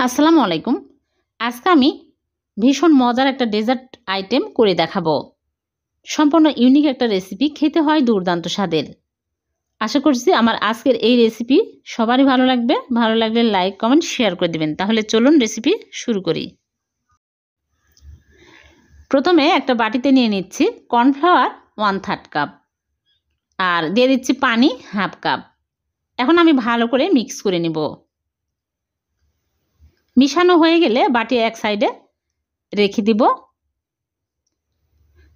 আসসালামু আলাইকুম। আজকে আমি ভীষণ মজার একটা ডেজার্ট আইটেম করে দেখাবো। সম্পূর্ণ ইউনিক একটা রেসিপি, খেতে হয় দুর্দান্ত স্বাদের। আশা করছি আমার আজকের এই রেসিপি সবারই ভালো লাগবে। ভালো লাগলে লাইক, কমেন্ট, শেয়ার করে দিবেন। তাহলে চলুন রেসিপি শুরু করি। প্রথমে একটা বাটিতে নিয়ে নিচ্ছি কর্নফ্লাওয়ার 1/3 কাপ আর দিয়ে দিচ্ছি পানি 1/2 কাপ। এখন আমি ভালো করে মিক্স করে নিব। মিশানো হয়ে গেলে বাটি এক সাইডে রেখে দিব।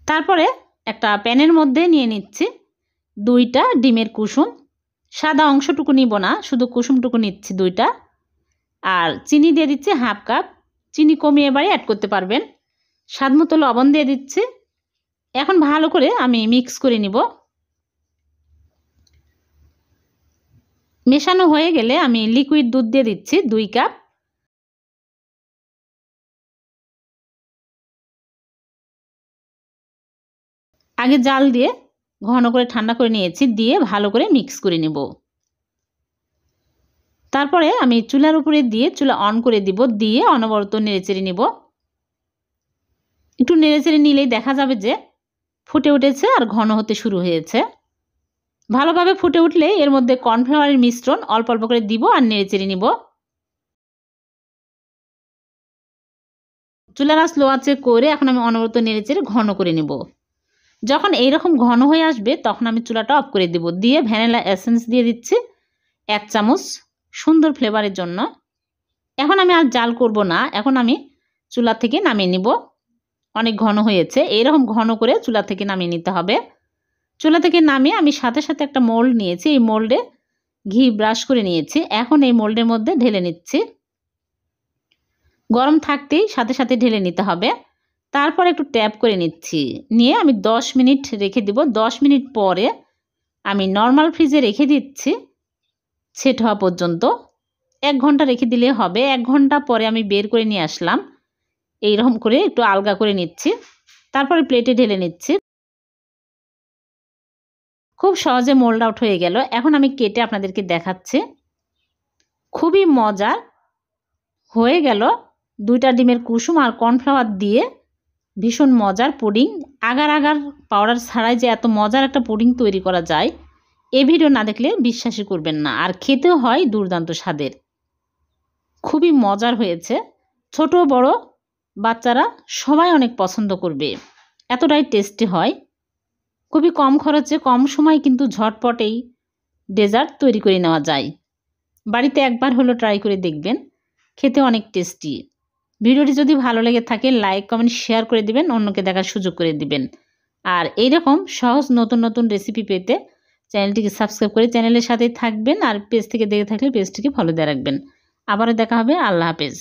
তারপরে একটা প্যানের মধ্যে নিয়ে নিচ্ছি 2টা ডিমের কুসুম। সাদা অংশটুকু নিব না, শুধু কুসুমটুকু নিচ্ছি 2টা। আর চিনি দিয়ে দিচ্ছি 1/2 কাপ। চিনি কমিয়ে বাড়িয়ে অ্যাড করতে পারবেন। স্বাদমতো লবণ দিয়ে দিচ্ছি। এখন ভালো করে আমি মিক্স করে নিব। মেশানো হয়ে গেলে আমি লিকুইড দুধ দিয়ে দিচ্ছি 2 কাপ। আগে জাল দিয়ে ঘন করে ঠান্ডা করে নিয়েছি, দিয়ে ভালো করে মিক্স করে নেব। তারপরে আমি চুলার উপরে দিয়ে চুলা অন করে দিব, দিয়ে অনবরত নেড়েচেড়ে নিব। একটু নেড়েচেড়ে নিলেই দেখা যাবে যে ফুটে উঠেছে আর ঘন হতে শুরু হয়েছে। ভালোভাবে ফুটে উঠলে এর মধ্যে কর্নফ্লাওয়ারের মিশ্রণ অল্প অল্প করে দিব আর নেড়েচেড়ে নিব। চুলার আঁচ লো আঁচে করে এখন আমি অনবরত নেড়েচেড়ে ঘন করে নিব। যখন এইরকম ঘন হয়ে আসবে তখন আমি চুলাটা অফ করে দিব, দিয়ে ভ্যানিলা এসেন্স দিয়ে দিচ্ছি 1 চামচ সুন্দর ফ্লেভারের জন্য। এখন আমি আর জাল করব না, এখন আমি চুলা থেকে নামিয়ে নিব। অনেক ঘন হয়েছে, এইরকম ঘন করে চুলা থেকে নামিয়ে নিতে হবে। চুলা থেকে নামিয়ে আমি সাথে সাথে একটা মোল্ড নিয়েছি, এই মোল্ডে ঘি ব্রাশ করে নিয়েছি। এখন এই মোল্ডের মধ্যে ঢেলে নিচ্ছি। গরম থাকতেই সাথে সাথে ঢেলে নিতে হবে। তারপর একটু ট্যাপ করে নিচ্ছি, নিয়ে আমি 10 মিনিট রেখে দিব। 10 মিনিট পরে আমি নর্মাল ফ্রিজে রেখে দিচ্ছি সেট হওয়া পর্যন্ত। 1 ঘন্টা রেখে দিলে হবে। 1 ঘন্টা পরে আমি বের করে নিয়ে আসলাম। এইরকম করে একটু আলগা করে নিচ্ছি, তারপরে প্লেটে ঢেলে নিচ্ছি। খুব সহজে মোল্ড আউট হয়ে গেল। এখন আমি কেটে আপনাদেরকে দেখাচ্ছি। খুবই মজার হয়ে গেল। 2টা ডিমের কুসুম আর কর্নফ্লাওয়ার দিয়ে ভীষণ মজার পুডিং। আগার আগার পাউডার ছাড়াই যে এত মজার একটা পুডিং তৈরি করা যায়, এই ভিডিও না দেখলে বিশ্বাসই করবেন না। আর খেতেও হয় দুর্দান্ত স্বাদের। খুবই মজার হয়েছে। ছোট বড় বাচ্চারা সবাই অনেক পছন্দ করবে, এতটাই টেস্টি হয়। খুবই কম খরচে কম সময় কিন্তু ঝটপটেই ডেজার্ট তৈরি করে নেওয়া যায়। বাড়িতে একবার হলো ট্রাই করে দেখবেন, খেতে অনেক টেস্টি। ভিডিওটি যদি ভালো লেগে থাকে লাইক, কমেন্ট, শেয়ার করে দিবেন, অন্যকে দেখার সুযোগ করে দিবেন। আর এইরকম সহজ নতুন নতুন রেসিপি পেতে চ্যানেলটিকে সাবস্ক্রাইব করে চ্যানেলের সাথেই থাকবেন। আর পেজ থেকে দেখে থাকলে পেজটিকে ফলো দিয়ে রাখবেন। আবারও দেখা হবে। আল্লাহ হাফেজ।